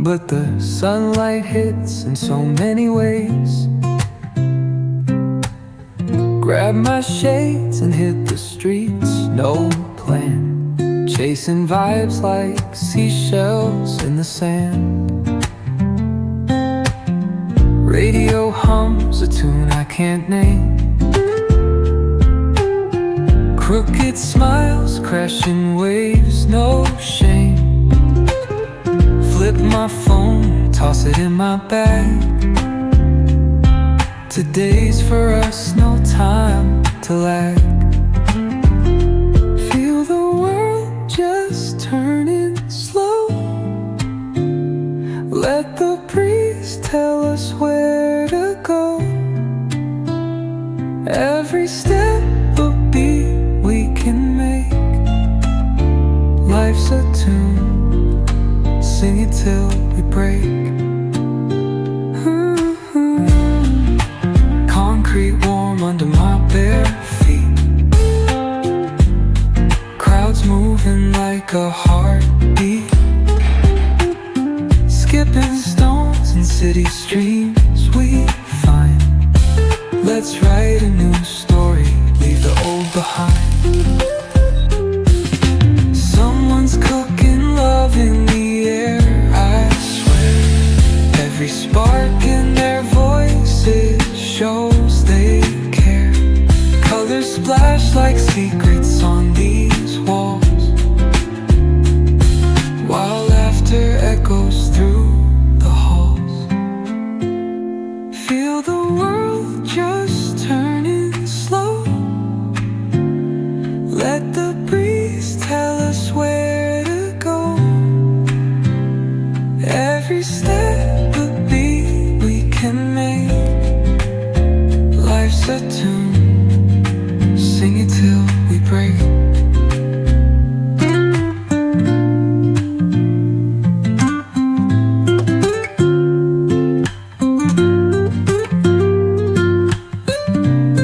but the sunlight hits in so many ways. Grab my shades and hit the streets, no plan, chasing vibes like seashells in the sand. Radio hums a tune I can't name. Crooked smiles, crashing waves, no shame. Flip my phone, toss it in my bag. Today's for us, no time to lag. Feel the world just turning slow. Let the breeze tell us where to go. Every step a beat we can make. Life's a tune, sing it till we break. Concrete warm under my bare feet. Crowds moving like a heartbeat. Skipping stones in city streams we find. Let's write a new story, leave the old behind.